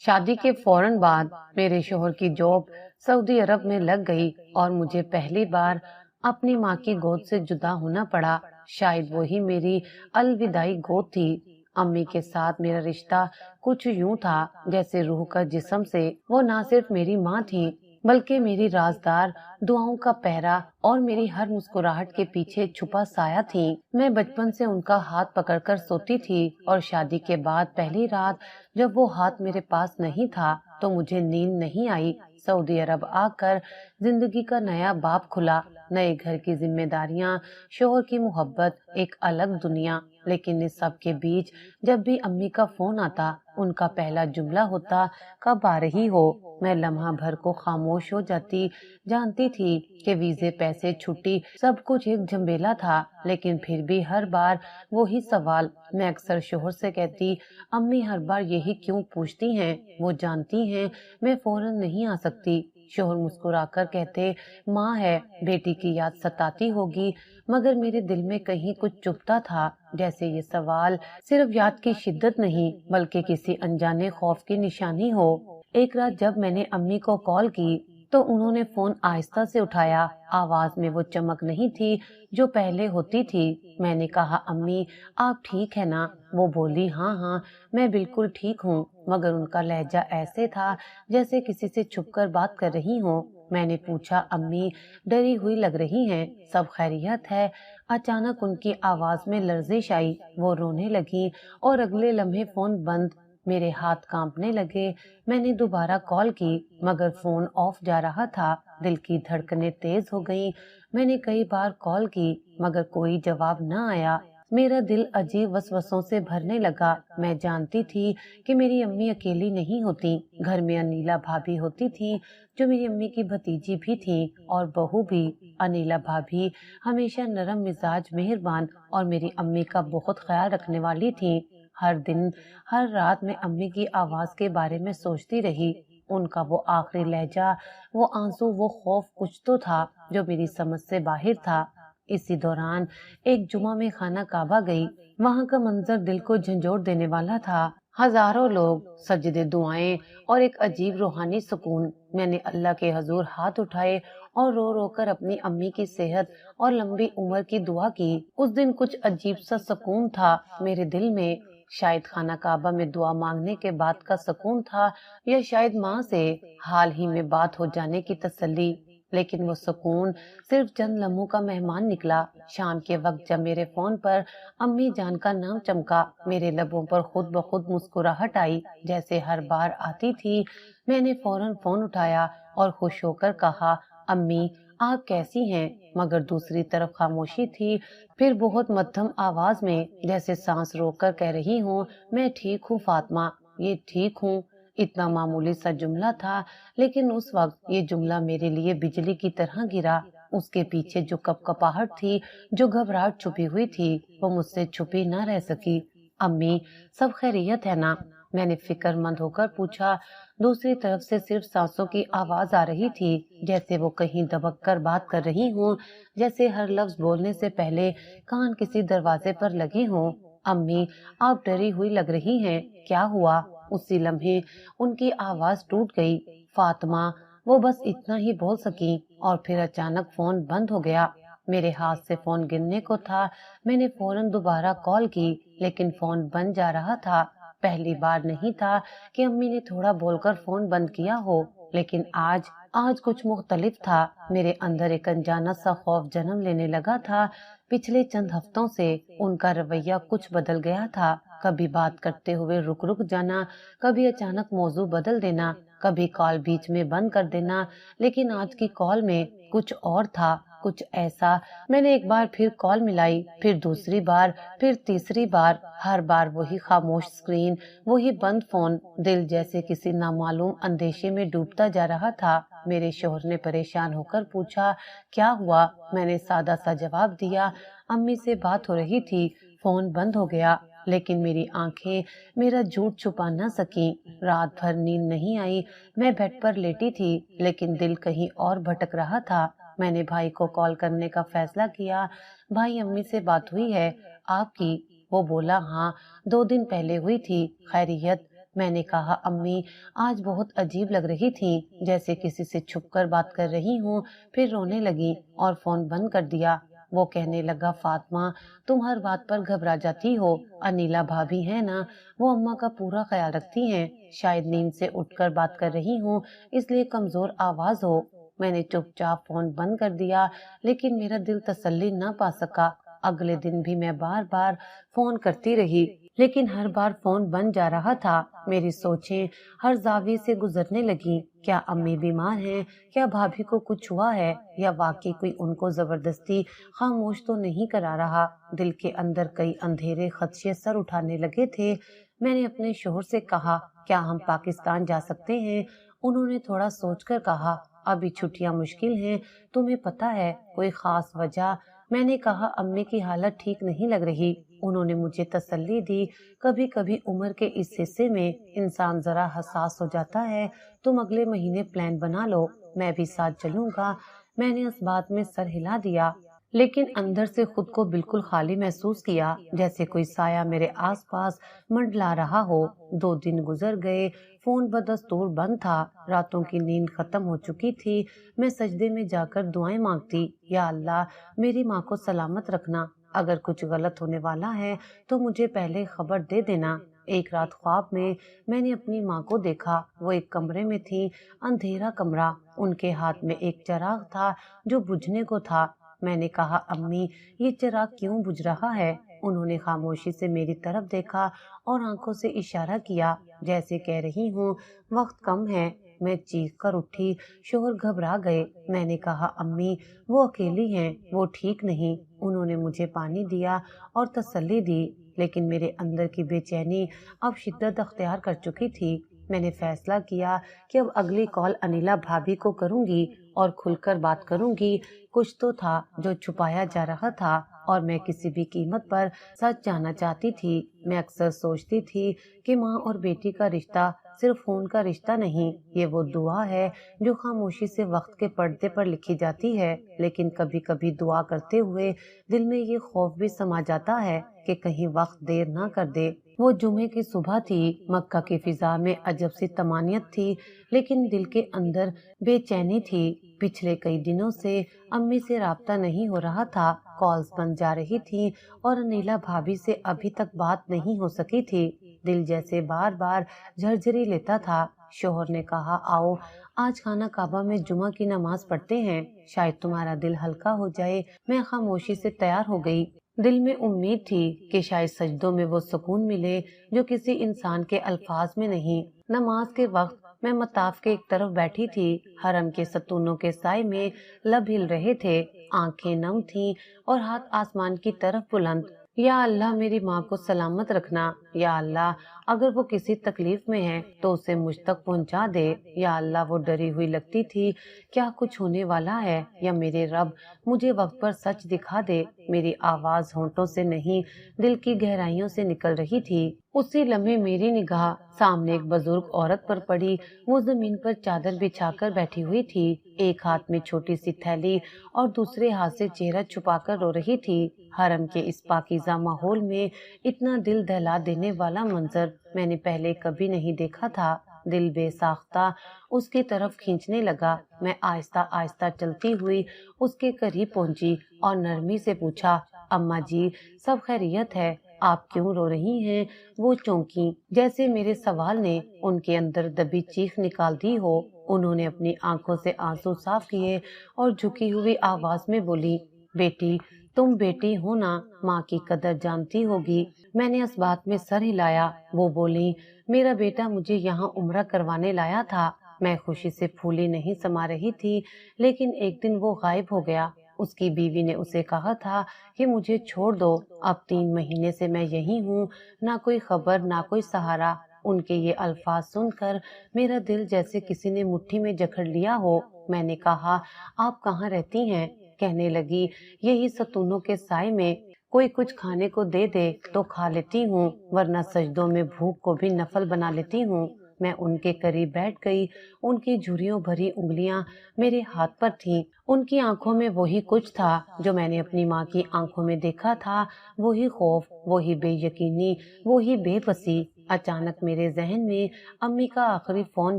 شادی کے فوراً بعد میرے شوہر کی جاب سعودی عرب میں لگ گئی اور مجھے پہلی بار اپنی ماں کی گود سے جدا ہونا پڑا۔ شاید وہی میری الوداعی گود تھی۔ امی کے ساتھ میرا رشتہ کچھ یوں تھا جیسے روح کا جسم سے وہ نہ صرف میری ماں تھی بلکہ میری رازدار، دعاؤں کا پہرا اور میری ہر مسکراہٹ کے پیچھے چھپا سایہ تھی۔ میں بچپن سے ان کا ہاتھ پکڑ کر سوتی تھی اور شادی کے بعد پہلی رات جب وہ ہاتھ میرے پاس نہیں تھا تو مجھے نیند نہیں آئی۔ سعودی عرب آ کر زندگی کا نیا باب کھلا، نئے گھر کی ذمہ داریاں، شوہر کی محبت، ایک الگ دنیا۔ لیکن اس سب کے بیچ جب بھی امی کا فون آتا ان کا پہلا جملہ ہوتا، کب آ رہی ہو؟ میں لمحہ بھر کو خاموش ہو جاتی، جانتی تھی کہ ویزے، پیسے، چھٹی سب کچھ ایک جھمیلا تھا، لیکن پھر بھی ہر بار وہی سوال۔ میں اکثر شوہر سے کہتی، امی ہر بار یہی کیوں پوچھتی ہیں؟ وہ جانتی ہیں میں فوراً نہیں آ سکتی۔ شوہر مسکرا کر کہتے، ماں ہے، بیٹی کی یاد ستاتی ہوگی، مگر میرے دل میں کہیں کچھ چبھتا تھا، جیسے یہ سوال صرف یاد کی شدت نہیں بلکہ کسی انجانے خوف کی نشانی ہو۔ ایک رات جب میں نے امی کو کال کی تو انہوں نے فون آہستہ سے اٹھایا، آواز میں وہ چمک نہیں تھی جو پہلے ہوتی تھی۔ میں نے کہا، امی آپ ٹھیک ہے نا؟ وہ بولی، ہاں ہاں میں بالکل ٹھیک ہوں، مگر ان کا لہجہ ایسے تھا جیسے کسی سے چھپ کر بات کر رہی ہوں۔ میں نے پوچھا، امی ڈری ہوئی لگ رہی ہیں، سب خیریت ہے؟ اچانک ان کی آواز میں لرزش آئی، وہ رونے لگی اور اگلے لمحے فون بند۔ میرے ہاتھ کانپنے لگے۔ میں نے دوبارہ کال کی مگر فون آف جا رہا تھا، دل کی دھڑکنیں تیز ہو گئیں۔ میں نے کئی بار کال کی مگر کوئی جواب نہ آیا۔ میرا دل عجیب وسوسوں سے بھرنے لگا۔ میں جانتی تھی کہ میری امی اکیلی نہیں ہوتی، گھر میں انیلا بھابھی ہوتی تھی جو میری امی کی بھتیجی بھی تھی اور بہو بھی۔ انیلا بھابھی ہمیشہ نرم مزاج، مہربان اور میری امی کا بہت خیال رکھنے والی تھی۔ ہر دن ہر رات میں امی کی آواز کے بارے میں سوچتی رہی، ان کا وہ آخری لہجہ، وہ آنسو، وہ خوف، کچھ تو تھا جو میری سمجھ سے باہر تھا۔ اسی دوران ایک جمعہ میں خانہ کعبہ گئی، وہاں کا منظر دل کو جھنجھوڑ دینے والا تھا۔ ہزاروں لوگ، سجدے، دعائیں اور ایک عجیب روحانی سکون۔ میں نے اللہ کے حضور ہاتھ اٹھائے اور رو رو کر اپنی امی کی صحت اور لمبی عمر کی دعا کی۔ اس دن کچھ عجیب سا سکون تھا میرے دل میں، شاید خانہ کعبہ میں دعا مانگنے کے بعد کا سکون تھا یا شاید ماں سے حال ہی میں بات ہو جانے کی تسلی۔ لیکن وہ سکون صرف چند لمحوں کا مہمان نکلا۔ شام کے وقت جب میرے فون پر امی جان کا نام چمکا، میرے لبوں پر خود بخود مسکراہٹ آئی جیسے ہر بار آتی تھی۔ میں نے فوراً فون اٹھایا اور خوش ہو کر کہا، امی آپ کیسی ہیں؟ مگر دوسری طرف خاموشی تھی، پھر بہت مدھم آواز میں جیسے سانس روک کر کہہ رہی ہوں، میں ٹھیک ہوں فاطمہ، یہ ٹھیک ہوں۔ اتنا معمولی سا جملہ تھا لیکن اس وقت یہ جملہ میرے لیے بجلی کی طرح گرا۔ اس کے پیچھے جو کپکپاہٹ تھی، جو گھبراہٹ چھپی ہوئی تھی، وہ مجھ سے چھپی نہ رہ سکی۔ امی سب خیریت ہے نا؟ میں نے فکر مند ہو کر پوچھا۔ دوسری طرف سے صرف سانسوں کی آواز آ رہی تھی، جیسے وہ کہیں دبک کر بات کر رہی ہوں، جیسے ہر لفظ بولنے سے پہلے کان کسی دروازے پر لگے ہوں۔ امی آپ ڈری ہوئی لگ رہی ہیں، کیا ہوا؟ اسی لمحے ان کی آواز ٹوٹ گئی، فاطمہ۔ وہ بس اتنا ہی بول سکی اور پھر اچانک فون بند ہو گیا۔ میرے ہاتھ سے فون گرنے کو تھا، میں نے فوراً دوبارہ کال کی لیکن فون بند جا رہا تھا۔ پہلی بار نہیں تھا کہ امی نے تھوڑا بول کر فون بند کیا ہو، لیکن آج کچھ مختلف تھا۔ میرے اندر ایک انجانا سا خوف جنم لینے لگا تھا۔ پچھلے چند ہفتوں سے ان کا رویہ کچھ بدل گیا تھا، کبھی بات کرتے ہوئے رک جانا، کبھی اچانک موضوع بدل دینا، کبھی کال بیچ میں بند کر دینا۔ لیکن آج کی کال میں کچھ اور تھا، کچھ ایسا۔ میں نے ایک بار پھر کال ملائی، پھر دوسری بار، پھر تیسری بار، ہر بار وہی خاموش اسکرین، وہی بند فون۔ دل جیسے کسی نامعلوم اندیشے میں ڈوبتا جا رہا تھا۔ میرے شوہر نے پریشان ہو کر پوچھا، کیا ہوا؟ میں نے سادہ سا جواب دیا، امی سے بات ہو رہی تھی، فون بند ہو گیا۔ لیکن میری آنکھیں میرا جھوٹ چھپا نہ سکیں۔ رات بھر نیند نہیں آئی، میں بیڈ پر لیٹی تھی لیکن دل کہیں اور بھٹک رہا تھا۔ میں نے بھائی کو کال کرنے کا فیصلہ کیا، بھائی امی سے بات ہوئی ہے آپ کی؟ وہ بولا، ہاں 2 دن پہلے ہوئی تھی، خیریت؟ میں نے کہا امی آج بہت عجیب لگ رہی تھی، جیسے کسی سے چھپ کر بات کر رہی ہوں، پھر رونے لگی اور فون بند کر دیا۔ وہ کہنے لگا فاطمہ تم ہر بات پر گھبرا جاتی ہو، انیلا بھابی ہے نا، وہ اماں کا پورا خیال رکھتی ہیں، شاید نیند سے اٹھ کر بات کر رہی ہوں اس لیے کمزور آواز ہو۔ میں نے چپ چاپ فون بند کر دیا، لیکن میرا دل تسلی نہ پا سکا۔ اگلے دن بھی میں بار بار فون کرتی رہی، لیکن ہر بار فون بند جا رہا تھا۔ میری سوچیں ہر زاویے سے گزرنے لگی، کیا امی بیمار ہیں، کیا بھابھی کو کچھ ہوا ہے، یا واقعی کوئی ان کو زبردستی خاموش تو نہیں کرا رہا۔ دل کے اندر کئی اندھیرے خدشے سر اٹھانے لگے تھے۔ میں نے اپنے شوہر سے کہا کیا ہم پاکستان جا سکتے ہیں؟ انہوں نے تھوڑا سوچ کر کہا ابھی چھٹیاں مشکل ہیں، تمہیں پتہ ہے کوئی خاص وجہ؟ میں نے کہا امی کی حالت ٹھیک نہیں لگ رہی۔ انہوں نے مجھے تسلی دی، کبھی کبھی عمر کے اس حصے میں انسان ذرا حساس ہو جاتا ہے، تم اگلے مہینے پلان بنا لو، میں بھی ساتھ چلوں گا۔ میں نے اس بات میں سر ہلا دیا، لیکن اندر سے خود کو بالکل خالی محسوس کیا، جیسے کوئی سایہ میرے آس پاس منڈلا رہا ہو۔ 2 دن گزر گئے، فون بدستور بند تھا، راتوں کی نیند ختم ہو چکی تھی۔ میں سجدے میں جا کر دعائیں مانگتی، یا اللہ میری ماں کو سلامت رکھنا، اگر کچھ غلط ہونے والا ہے تو مجھے پہلے خبر دے دینا۔ ایک رات خواب میں نے اپنی ماں کو دیکھا، وہ ایک کمرے میں تھی، اندھیرا کمرہ، ان کے ہاتھ میں ایک چراغ تھا جو بجھنے کو تھا۔ میں نے کہا امی یہ چراغ کیوں بجھ رہا ہے؟ انہوں نے خاموشی سے میری طرف دیکھا اور آنکھوں سے اشارہ کیا، جیسے کہہ رہی ہوں وقت کم ہے۔ میں چیخ کر اٹھی، شوہر گھبرا گئے۔ میں نے کہا امی وہ اکیلی ہیں، وہ ٹھیک نہیں۔ انہوں نے مجھے پانی دیا اور تسلی دی، لیکن میرے اندر کی بے چینی اب شدت اختیار کر چکی تھی۔ میں نے فیصلہ کیا کہ اب اگلی کال انیلا بھابھی کو کروں گی اور کھل کر بات کروں گی۔ کچھ تو تھا جو چھپایا جا رہا تھا اور میں کسی بھی قیمت پر سچ جاننا چاہتی تھی۔ میں اکثر سوچتی تھی کہ ماں اور بیٹی کا رشتہ صرف خون کا رشتہ نہیں، یہ وہ دعا ہے جو خاموشی سے وقت کے پردے پر لکھی جاتی ہے۔ لیکن کبھی کبھی دعا کرتے ہوئے دل میں یہ خوف بھی سما جاتا ہے کہ کہیں وقت دیر نہ کر دے۔ وہ جمعے کی صبح تھی، مکہ کی فضا میں عجب سی طمانینت تھی، لیکن دل کے اندر بے چینی تھی۔ پچھلے کئی دنوں سے امی سے رابطہ نہیں ہو رہا تھا، کالز بن جا رہی تھی اور انیلا بھابھی سے ابھی تک بات نہیں ہو سکی تھی۔ دل جیسے بار بار جھرجھری لیتا تھا۔ شوہر نے کہا آؤ آج خانہ کعبہ میں جمعہ کی نماز پڑھتے ہیں، شاید تمہارا دل ہلکا ہو جائے۔ میں خاموشی سے تیار ہو گئی، دل میں امید تھی کہ شاید سجدوں میں وہ سکون ملے جو کسی انسان کے الفاظ میں نہیں۔ نماز کے وقت میں مطاف کے ایک طرف بیٹھی تھی، حرم کے ستونوں کے سائے میں لب ہل رہے تھے، آنکھیں نم تھیں اور ہاتھ آسمان کی طرف بلند۔ یا اللہ میری ماں کو سلامت رکھنا، یا اللہ اگر وہ کسی تکلیف میں ہے تو اسے مجھ تک پہنچا دے، یا اللہ وہ ڈری ہوئی لگتی تھی، کیا کچھ ہونے والا ہے، یا میرے رب مجھے وقت پر سچ دکھا دے۔ میری آواز ہونٹوں سے نہیں دل کی گہرائیوں سے نکل رہی تھی۔ اسی لمحے میری نگاہ سامنے ایک بزرگ عورت پر پڑی، وہ زمین پر چادر بچھا کر بیٹھی ہوئی تھی، ایک ہاتھ میں چھوٹی سی تھیلی اور دوسرے ہاتھ سے چہرہ چھپا کر رو رہی تھی۔ حرم کے اس پاکیزہ ماحول میں اتنا دل دہلا دینے والا منظر میں نے پہلے کبھی نہیں دیکھا تھا۔ دل بے ساختہ اس کی طرف کھینچنے لگا۔ میں آہستہ آہستہ چلتی ہوئی اس کے قریب پہنچی اور نرمی سے پوچھا اماں جی سب خیریت ہے؟ آپ کیوں رو رہی ہیں؟ وہ چونکی، جیسے میرے سوال نے ان کے اندر دبی چیخ نکال دی ہو۔ انہوں نے اپنی آنکھوں سے آنسو صاف کیے اور جھکی ہوئی آواز میں بولی بیٹی تم بیٹی ہو نا، ماں کی قدر جانتی ہوگی۔ میں نے اس بات میں سر ہلایا۔ وہ بولی میرا بیٹا مجھے یہاں عمرہ کروانے لایا تھا۔ میں خوشی سے پھولی نہیں سما رہی تھی، لیکن ایک دن وہ غائب ہو گیا۔ اس کی بیوی نے اسے کہا تھا کہ مجھے چھوڑ دو، اب 3 مہینے سے میں یہی ہوں، نہ کوئی خبر نہ کوئی سہارا۔ ان کے یہ الفاظ سن کر میرا دل جیسے کسی نے مٹھی میں جکڑ لیا ہو۔ میں نے کہا آپ کہاں رہتی ہیں؟ کہنے لگی یہی ستونوں کے سائے میں، کوئی کچھ کھانے کو دے دے تو کھا لیتی ہوں، ورنہ سجدوں میں بھوک کو بھی نفل بنا لیتی ہوں۔ میں ان کے قریب بیٹھ گئی، ان کی جھریوں بھری انگلیاں میرے ہاتھ پر تھیں، ان کی آنکھوں میں وہی کچھ تھا جو میں نے اپنی ماں کی آنکھوں میں دیکھا تھا، وہی خوف، وہی بے یقینی، وہی بے بسی۔ اچانک میرے ذہن میں امی کا آخری فون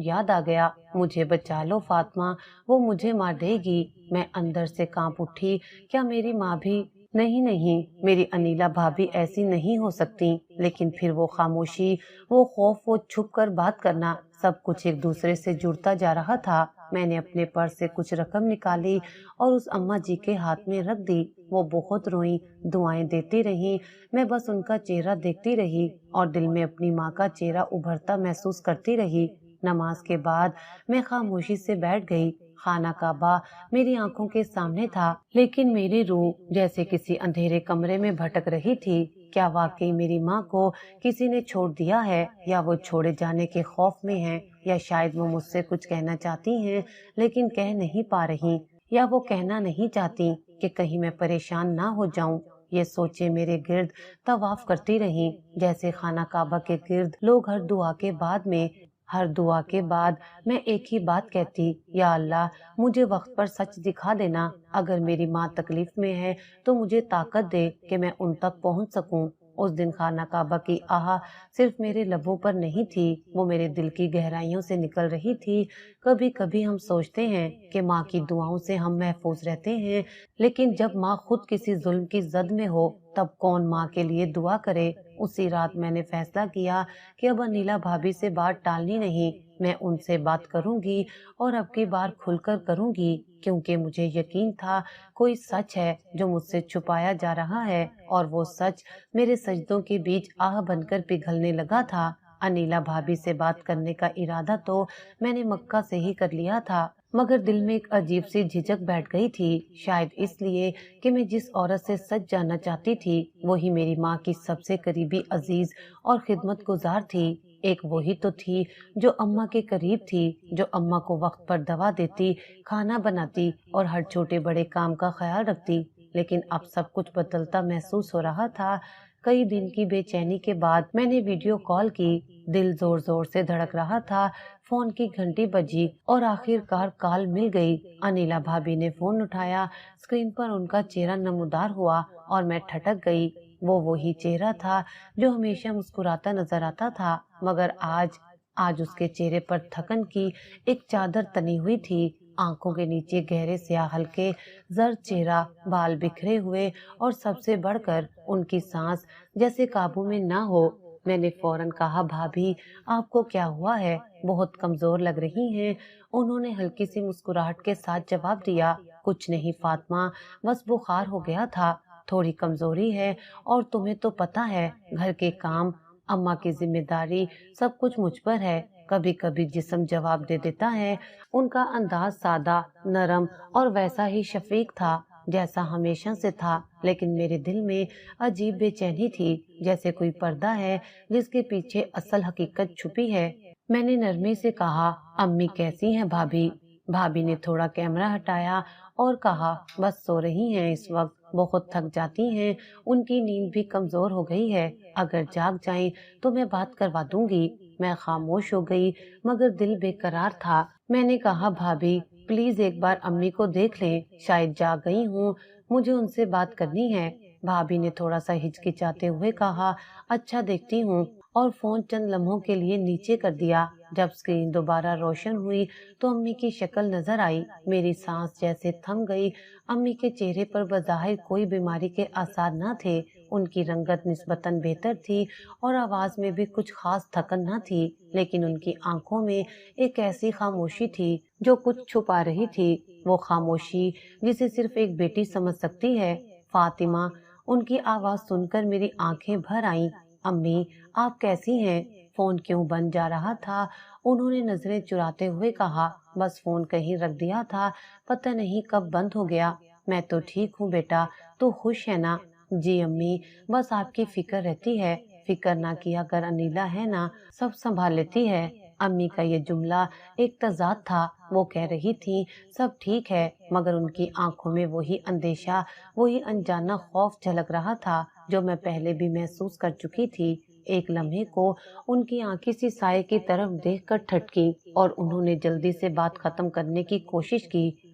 یاد آ گیا۔ مجھے بچا لو فاطمہ، وہ مجھے مار دے گی۔ میں اندر سے کانپ اٹھی۔ کیا میری ماں بھی؟ نہیں نہیں، میری انیلا بھابھی ایسی نہیں ہو سکتی۔ لیکن پھر وہ خاموشی، وہ خوف، وہ چھپ کر بات کرنا، سب کچھ ایک دوسرے سے جڑتا جا رہا تھا۔ میں نے اپنے پرس سے کچھ رقم نکالی اور اس اماں جی کے ہاتھ میں رکھ دی۔ وہ بہت روئیں، دعائیں دیتی رہیں۔ میں بس ان کا چہرہ دیکھتی رہی اور دل میں اپنی ماں کا چہرہ ابھرتا محسوس کرتی رہی۔ نماز کے بعد میں خاموشی سے بیٹھ گئی۔ خانہ کعبہ میری آنکھوں کے سامنے تھا، لیکن میری روح جیسے کسی اندھیرے کمرے میں بھٹک رہی تھی۔ کیا واقعی میری ماں کو کسی نے چھوڑ دیا ہے، یا وہ چھوڑے جانے کے خوف میں ہیں، یا شاید وہ مجھ سے کچھ کہنا چاہتی ہیں لیکن کہہ نہیں پا رہی، یا وہ کہنا نہیں چاہتی کہ کہیں میں پریشان نہ ہو جاؤں۔ یہ سوچیں میرے گرد طواف کرتی رہیں، جیسے خانہ کعبہ کے گرد لوگ ہر دعا کے بعد میں ایک ہی بات کہتی، یا اللہ مجھے وقت پر سچ دکھا دینا۔ اگر میری ماں تکلیف میں ہے تو مجھے طاقت دے کہ میں ان تک پہنچ سکوں۔ اس دن خانہ کعبہ کی آہ صرف میرے لبوں پر نہیں تھی، وہ میرے دل کی گہرائیوں سے نکل رہی تھی۔ کبھی کبھی ہم سوچتے ہیں کہ ماں کی دعاؤں سے ہم محفوظ رہتے ہیں، لیکن جب ماں خود کسی ظلم کی زد میں ہو تب کون ماں کے لیے دعا کرے؟ اسی رات میں نے فیصلہ کیا کہ اب انیلا بھابھی سے بات ٹالنی نہیں، میں ان سے بات کروں گی، اور اب کی بار کھل کر کروں گی، کیونکہ مجھے یقین تھا کوئی سچ ہے جو مجھ سے چھپایا جا رہا ہے، اور وہ سچ میرے سجدوں کے بیچ آہ بن کر پگھلنے لگا تھا۔ انیلا بھابھی سے بات کرنے کا ارادہ تو میں نے مکہ سے ہی کر لیا تھا، مگر دل میں ایک عجیب سی جھجک بیٹھ گئی تھی، شاید اس لیے کہ میں جس عورت سے سچ جاننا چاہتی تھی وہی میری ماں کی سب سے قریبی عزیز اور خدمت گزار تھی۔ ایک وہی تو تھی جو اماں کے قریب تھی، جو اماں کو وقت پر دوا دیتی، کھانا بناتی اور ہر چھوٹے بڑے کام کا خیال رکھتی۔ لیکن اب سب کچھ بدلتا محسوس ہو رہا تھا۔ کئی دن کی بے چینی کے بعد میں نے ویڈیو کال کی، دل زور زور سے دھڑک رہا تھا۔ فون کی گھنٹی بجی اور آخر کار کال مل گئی۔ انیلا بھابھی نے فون اٹھایا، اسکرین پر ان کا چہرہ نمودار ہوا اور میں ٹھٹک گئی۔ وہ وہی چہرہ تھا جو ہمیشہ مسکراتا نظر آتا تھا، مگر آج اس کے چہرے پر تھکن کی ایک چادر تنی ہوئی تھی۔ آنکھوں کے نیچے گہرے سیاہ ہلکے زرد چہرہ، بال بکھرے ہوئے، اور سب سے بڑھ کر ان کی سانس جیسے قابو میں نہ ہو۔ میں نے فوراً کہا، بھابھی آپ کو کیا ہوا ہے؟ بہت کمزور لگ رہی ہیں۔ انہوں نے ہلکی سی مسکراہٹ کے ساتھ جواب دیا، کچھ نہیں فاطمہ، بس بخار ہو گیا تھا، تھوڑی کمزوری ہے، اور تمہیں تو پتہ ہے گھر کے کام، اماں کی ذمہ داری، سب کچھ مجھ پر ہے۔ کبھی کبھی جسم جواب دے دیتا ہے۔ ان کا انداز سادہ، نرم اور ویسا ہی شفیق تھا جیسا ہمیشہ سے تھا، لیکن میرے دل میں عجیب بے چینی تھی، جیسے کوئی پردہ ہے جس کے پیچھے اصل حقیقت چھپی ہے۔ میں نے نرمی سے کہا، امی کیسی ہیں بھابھی؟ بھابھی نے تھوڑا کیمرہ ہٹایا اور کہا، بس سو رہی ہیں اس وقت، بہت تھک جاتی ہیں، ان کی نیند بھی کمزور ہو گئی ہے، اگر جاگ جائیں تو میں بات کروا دوں گی۔ میں خاموش ہو گئی، مگر دل بے قرار تھا۔ میں نے کہا، بھابھی پلیز ایک بار امی کو دیکھ لیں، شاید جاگ گئی ہوں، مجھے ان سے بات کرنی ہے۔ بھابھی نے تھوڑا سا ہچکچاتے ہوئے کہا، اچھا دیکھتی ہوں، اور فون چند لمحوں کے لیے نیچے کر دیا۔ جب اسکرین دوبارہ روشن ہوئی تو امی کی شکل نظر آئی۔ میری سانس جیسے تھم گئی۔ امی کے چہرے پر بظاہر کوئی بیماری کے آثار نہ تھے، ان کی رنگت نسبتاً بہتر تھی، اور آواز میں بھی کچھ خاص تھکن نہ تھی، لیکن ان کی آنکھوں میں ایک ایسی خاموشی تھی جو کچھ چھپا رہی تھی، وہ خاموشی جسے صرف ایک بیٹی سمجھ سکتی ہے۔ فاطمہ، ان کی آواز سن کر میری آنکھیں بھر آئیں۔ امی آپ کیسی ہیں؟ فون کیوں بند جا رہا تھا؟ انہوں نے نظریں چراتے ہوئے کہا، بس فون کہیں رکھ دیا تھا، پتہ نہیں کب بند ہو گیا۔ میں تو ٹھیک ہوں بیٹا، تو خوش ہے نا؟ جی امی، بس آپ کی فکر رہتی ہے، فکر نہ کیا کر، انیلا ہے نا، سب سنبھال لیتی ہے۔ امی کا یہ جملہ ایک تضاد تھا، وہ کہہ رہی تھی سب ٹھیک ہے، مگر ان کی آنکھوں میں وہی اندیشہ، وہی انجانا خوف جھلک رہا تھا جو میں پہلے بھی محسوس کر چکی تھی۔ ایک لمحے کو ان کی آنکھ کسی سائے کی طرف دیکھ کر ٹھٹکی، اور انہوں نے جلدی سے بات ختم کرنے کی کوشش کی،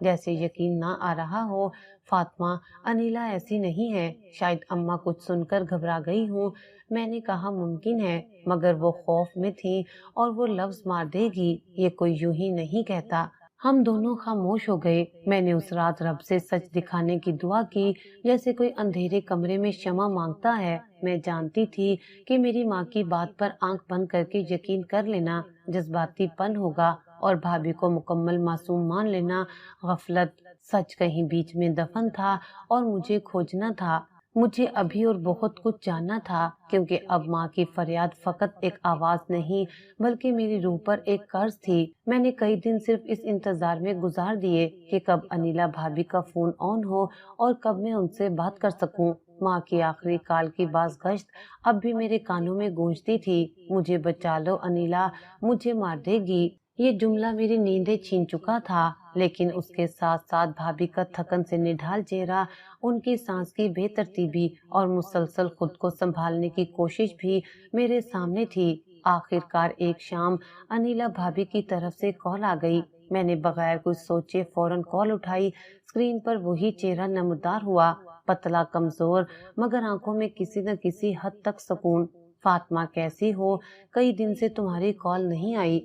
جیسے یقین نہ آ رہا ہو۔ فاطمہ، انیلا ایسی نہیں ہے، شاید اماں کچھ سن کر گھبرا گئی ہوں۔ میں نے کہا ممکن ہے، مگر وہ خوف میں تھی اور وہ لفظ مار دے گی، یہ کوئی یوں ہی نہیں کہتا۔ ہم دونوں خاموش ہو گئے۔ میں نے اس رات رب سے سچ دکھانے کی دعا کی، جیسے کوئی اندھیرے کمرے میں شمع مانگتا ہے۔ میں جانتی تھی کہ میری ماں کی بات پر آنکھ بند کر کے یقین کر لینا جذباتی پن ہوگا اور بھابھی کو مکمل معصوم مان لینا غفلت۔ سچ کہیں بیچ میں دفن تھا اور مجھے کھوجنا تھا۔ مجھے ابھی اور بہت کچھ جاننا تھا، کیونکہ اب ماں کی فریاد فقط ایک آواز نہیں بلکہ میری روح پر ایک قرض تھی۔ میں نے کئی دن صرف اس انتظار میں گزار دیے کہ کب انیلا بھابھی کا فون آن ہو اور کب میں ان سے بات کر سکوں۔ ماں کی آخری کال کی باز گشت اب بھی میرے کانوں میں گونجتی تھی، مجھے بچا لو انیلا، مجھے مار دے گی۔ یہ جملہ میری نیندیں چھین چکا تھا، لیکن اس کے ساتھ ساتھ بھابھی کا تھکن سے نڈھال چہرہ، ان کی سانس کی بے ترتیبی اور مسلسل خود کو سنبھالنے کی کوشش بھی میرے سامنے تھی۔ آخر کار ایک شام انیلا بھابھی کی طرف سے کال آ گئی۔ میں نے بغیر کچھ سوچے فوراً کال اٹھائی۔ اسکرین پر وہی چہرہ نمودار ہوا، پتلا، کمزور، مگر آنکھوں میں کسی نہ کسی حد تک سکون۔ فاطمہ کیسی ہو؟ کئی دن سے تمہاری کال نہیں آئی۔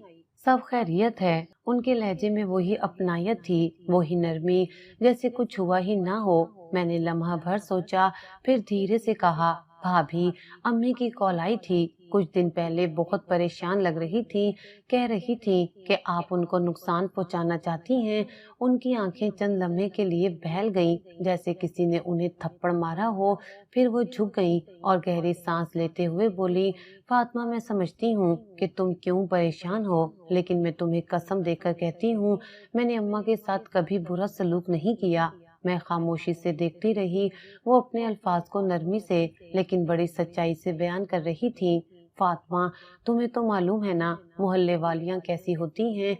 سب خیریت ہے؟ ان کے لہجے میں وہی اپنائیت تھی، وہی نرمی، جیسے کچھ ہوا ہی نہ ہو۔ میں نے لمحہ بھر سوچا، پھر دھیرے سے کہا، بھابھی، امی کی کال آئی تھی کچھ دن پہلے، بہت پریشان لگ رہی تھی، کہہ رہی تھی کہ آپ ان کو نقصان پہنچانا چاہتی ہیں۔ ان کی آنکھیں چند لمحے کے لیے بہل گئیں، جیسے کسی نے انہیں تھپڑ مارا ہو، پھر وہ جھک گئیں اور گہری سانس لیتے ہوئے بولی، فاطمہ، میں سمجھتی ہوں کہ تم کیوں پریشان ہو، لیکن میں تمہیں قسم دے کر کہتی ہوں، میں نے اماں کے ساتھ کبھی برا سلوک نہیں کیا۔ میں خاموشی سے دیکھتی رہی۔ وہ اپنے الفاظ کو نرمی سے لیکن بڑی سچائی سے بیان کر رہی تھی۔ فاطمہ، تمہیں تو معلوم ہے نا محلے والیاں کیسی ہوتی ہیں،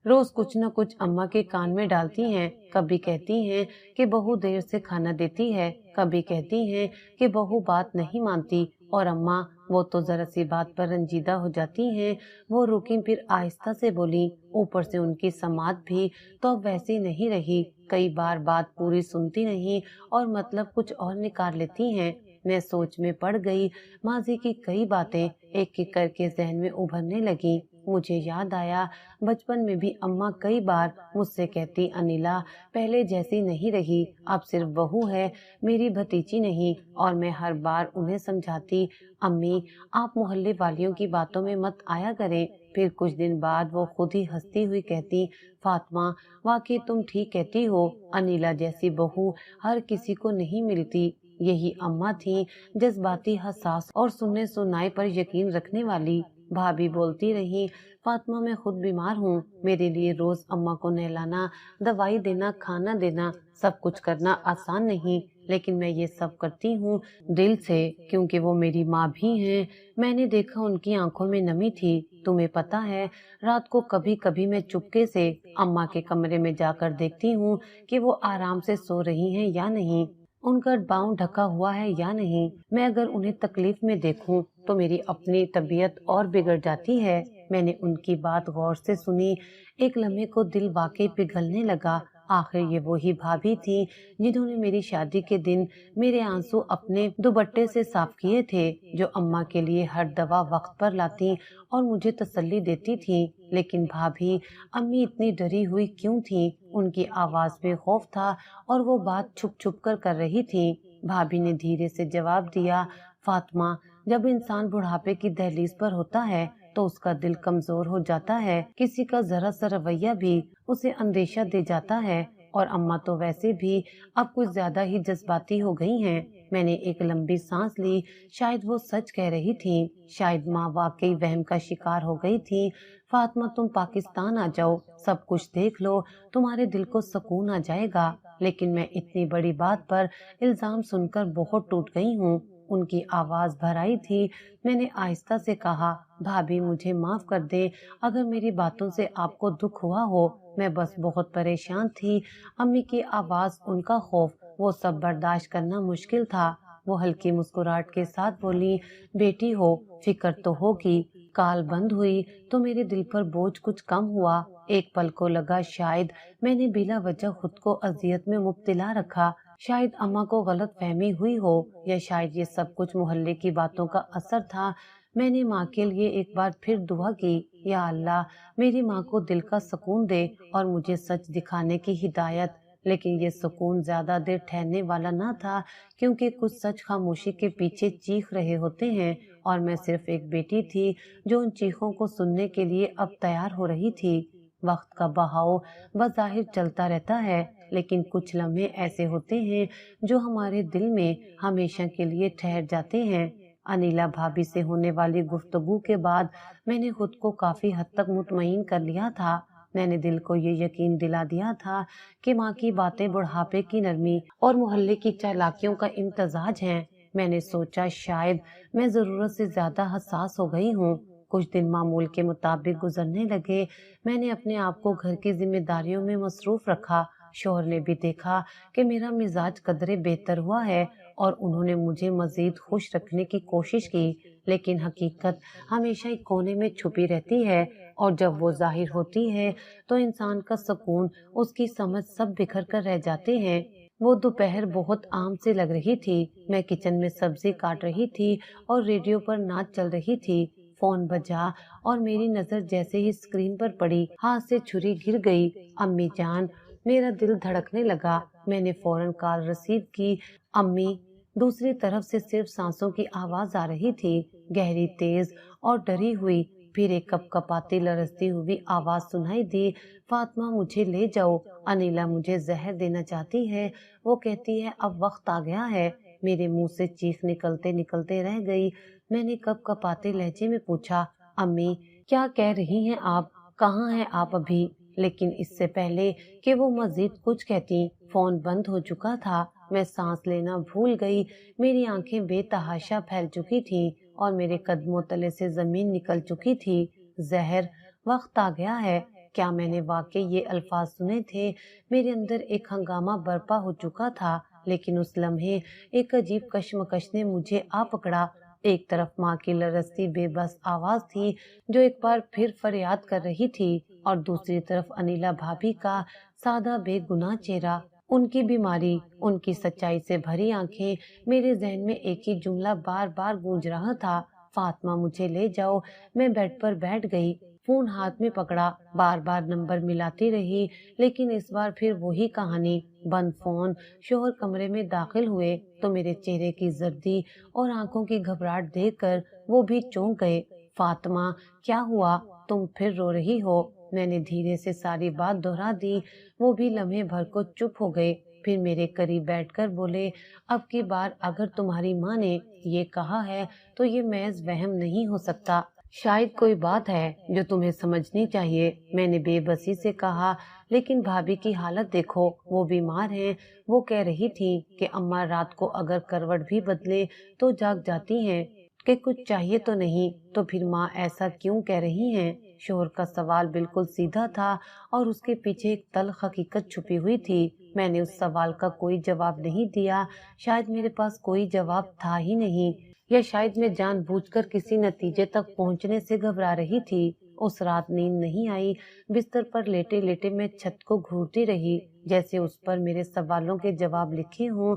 روز کچھ نہ کچھ اماں کے کان میں ڈالتی ہیں۔ کبھی کہتی ہیں کہ بہو دیر سے کھانا دیتی ہے، کبھی کہتی ہیں کہ بہو بات نہیں مانتی، اور اماں وہ تو ذرا سی بات پر رنجیدہ ہو جاتی ہیں۔ وہ رکی، پھر آہستہ سے بولی، اوپر سے ان کی سماعت بھی تو اب ویسی نہیں رہی، کئی بار بات پوری سنتی نہیں اور مطلب کچھ اور نکال لیتی ہیں۔ میں سوچ میں پڑ گئی، ماضی کی کئی باتیں ایک ایک کر کے ذہن میں ابھرنے لگیں۔ مجھے یاد آیا بچپن میں بھی اماں کئی بار مجھ سے کہتی، انیلا پہلے جیسی نہیں رہی، اب صرف بہو ہے، میری بھتیجی نہیں۔ اور میں ہر بار انہیں سمجھاتی، امی آپ محلے والیوں کی باتوں میں مت آیا کریں۔ پھر کچھ دن بعد وہ خود ہی ہنستی ہوئی کہتی، فاطمہ واقعی تم ٹھیک کہتی ہو، انیلا جیسی بہو ہر کسی کو نہیں ملتی۔ یہی اماں تھیں، جذباتی، حساس اور سننے سنائی پر یقین رکھنے والی۔ بھابھی بولتی رہی، فاطمہ میں خود بیمار ہوں، میرے لیے روز اماں کو نہلانا، دوائی دینا، کھانا دینا، سب کچھ کرنا آسان نہیں، لیکن میں یہ سب کرتی ہوں دل سے، کیونکہ وہ میری ماں بھی ہیں۔ میں نے دیکھا ان کی آنکھوں میں نمی تھی۔ تمہیں پتہ ہے، رات کو کبھی کبھی میں چپکے سے اماں کے کمرے میں جا کر دیکھتی ہوں کہ وہ آرام سے سو رہی ہیں یا نہیں، ان کا باؤں ڈھکا ہوا ہے یا نہیں۔ میں اگر انہیں تکلیف میں دیکھوں تو میری اپنی طبیعت اور بگڑ جاتی ہے۔ میں نے ان کی بات غور سے سنی، ایک لمحے کو دل واقعی پگھلنے لگا۔ آخر یہ وہی بھابھی تھی جنہوں نے میری شادی کے دن میرے آنسو اپنے دوپٹے سے صاف کیے تھے، جو اماں کے لیے ہر دوا وقت پر لاتی اور مجھے تسلی دیتی تھی۔ لیکن بھابھی، امی اتنی ڈری ہوئی کیوں تھی؟ ان کی آواز میں خوف تھا اور وہ بات چھپ چھپ کر کر رہی تھی۔ بھابھی نے دھیرے سے جواب دیا، فاطمہ جب انسان بڑھاپے کی دہلیز پر ہوتا ہے تو اس کا دل کمزور ہو جاتا ہے، کسی کا ذرا سا رویہ بھی اسے اندیشہ دے جاتا ہے، اور اماں تو ویسے بھی اب کچھ زیادہ ہی جذباتی ہو گئی ہیں۔ میں نے ایک لمبی سانس لی، شاید وہ سچ کہہ رہی تھی، شاید ماں واقعی وہم کا شکار ہو گئی تھی۔ فاطمہ تم پاکستان آ جاؤ، سب کچھ دیکھ لو، تمہارے دل کو سکون آ جائے گا۔ لیکن میں اتنی بڑی بات پر الزام سن کر بہت ٹوٹ گئی ہوں۔ ان کی آواز بھر آئی تھی۔ میں نے آہستہ سے کہا، بھابھی مجھے معاف کر دیں اگر میری باتوں سے آپ کو دکھ ہوا ہو، میں بس بہت پریشان تھی۔ امی کی آواز، ان کا خوف، وہ سب برداشت کرنا مشکل تھا۔ وہ ہلکی مسکراہٹ کے ساتھ بولی، بیٹی ہو، فکر تو ہوگی، کال بند ہوئی تو میرے دل پر بوجھ کچھ کم ہوا۔ ایک پل کو لگا شاید میں نے بلا وجہ خود کو اذیت میں مبتلا رکھا، شاید اماں کو غلط فہمی ہوئی ہو، یا شاید یہ سب کچھ محلے کی باتوں کا اثر تھا۔ میں نے ماں کے لیے ایک بار پھر دعا کی، یا اللہ میری ماں کو دل کا سکون دے اور مجھے سچ دکھانے کی ہدایت۔ لیکن یہ سکون زیادہ دیر ٹھہرنے والا نہ تھا، کیونکہ کچھ سچ خاموشی کے پیچھے چیخ رہے ہوتے ہیں، اور میں صرف ایک بیٹی تھی جو ان چیخوں کو سننے کے لیے اب تیار ہو رہی تھی۔ وقت کا بہاؤ بظاہر چلتا رہتا ہے، لیکن کچھ لمحے ایسے ہوتے ہیں جو ہمارے دل میں ہمیشہ کے لیے ٹھہر جاتے ہیں۔ انیلا بھابھی سے ہونے والی گفتگو کے بعد میں نے خود کو کافی حد تک مطمئن کر لیا تھا۔ میں نے دل کو یہ یقین دلا دیا تھا کہ ماں کی باتیں بڑھاپے کی نرمی اور محلے کی چالاکیوں کا امتزاج ہیں۔ میں نے سوچا شاید میں ضرورت سے زیادہ حساس ہو گئی ہوں۔ کچھ دن معمول کے مطابق گزرنے لگے۔ میں نے اپنے آپ کو گھر کی ذمہ داریوں میں مصروف رکھا۔ شوہر نے بھی دیکھا کہ میرا مزاج قدرے بہتر ہوا ہے اور انہوں نے مجھے مزید خوش رکھنے کی کوشش کی، لیکن حقیقت ہمیشہ ایک کونے میں چھپی رہتی ہے، اور جب وہ ظاہر ہوتی ہے تو انسان کا سکون، اس کی سمجھ سب بکھر کر رہ جاتے ہیں۔ وہ دوپہر بہت عام سے لگ رہی تھی۔ میں کچن میں سبزی کاٹ رہی تھی اور ریڈیو پر نعت چل رہی تھی۔ فون بجا اور میری نظر جیسے ہی اسکرین پر پڑی، ہاتھ سے چھری گر گئی۔ امی جان! میرا دل دھڑکنے لگا۔ میں نے فوراً کال ریسیو کی۔ امی! دوسری طرف سے صرف سانسوں کی آواز آ رہی تھی، گہری، تیز اور ڈری ہوئی۔ پھر ایک کپ کپاتی لرزتی ہوئی آواز سنائی دی، فاطمہ مجھے لے جاؤ، انیلا مجھے زہر دینا چاہتی ہے، وہ کہتی ہے اب وقت آ گیا ہے۔ میرے منہ سے چیخ نکلتے نکلتے رہ گئی۔ میں نے کپ کپاتے لہجے میں پوچھا، امی کیا کہہ رہی ہیں آپ؟ کہاں ہیں آپ ابھی؟ لیکن اس سے پہلے کہ وہ مزید کچھ کہتی، فون بند ہو چکا تھا۔ میں سانس لینا بھول گئی۔ میری آنکھیں بے تحاشا پھیل چکی تھیں اور میرے قدموں تلے سے زمین نکل چکی تھی۔ زہر! وقت آ گیا ہے! کیا میں نے واقعی یہ الفاظ سنے تھے؟ میرے اندر ایک ہنگامہ برپا ہو چکا تھا، لیکن اس لمحے ایک عجیب کشمکش نے مجھے آ پکڑا۔ ایک طرف ماں کی لرزتی بے بس آواز تھی جو ایک بار پھر فریاد کر رہی تھی، اور دوسری طرف انیلا بھابھی کا سادہ بے گناہ چہرہ، ان کی بیماری، ان کی سچائی سے بھری آنکھیں۔ میرے ذہن میں ایک ہی جملہ بار بار گونج رہا تھا، فاطمہ مجھے لے جاؤ۔ میں بیڈ پر بیٹھ گئی، فون ہاتھ میں پکڑا، بار بار نمبر ملاتی رہی، لیکن اس بار پھر وہی کہانی، بند فون۔ شوہر کمرے میں داخل ہوئے تو میرے چہرے کی زردی اور آنکھوں کی گھبراہٹ دیکھ کر وہ بھی چونک گئے۔ فاطمہ کیا ہوا؟ تم پھر رو رہی ہو؟ میں نے دھیرے سے ساری بات دہرا دی۔ وہ بھی لمحے بھر کو چپ ہو گئے، پھر میرے قریب بیٹھ کر بولے، اب کی بار اگر تمہاری ماں نے یہ کہا ہے تو یہ محض وہم نہیں ہو سکتا، شاید کوئی بات ہے جو تمہیں سمجھنی چاہیے۔ میں نے بے بسی سے کہا، لیکن بھابھی کی حالت دیکھو، وہ بیمار ہیں، وہ کہہ رہی تھی کہ اماں رات کو اگر کروٹ بھی بدلے تو جاگ جاتی ہیں، کہ کچھ چاہیے تو نہیں، تو پھر ماں ایسا کیوں کہہ رہی ہیں؟ شوہر کا سوال بالکل سیدھا تھا اور اس کے پیچھے ایک تلخ حقیقت چھپی ہوئی تھی۔ میں نے اس سوال کا کوئی جواب نہیں دیا، شاید میرے پاس کوئی جواب تھا ہی نہیں، یا شاید میں جان بوجھ کر کسی نتیجے تک پہنچنے سے گھبرا رہی تھی۔ اس رات نیند نہیں آئی۔ بستر پر لیٹے لیٹے میں چھت کو گھورتی رہی، جیسے اس پر میرے سوالوں کے جواب لکھے ہوں۔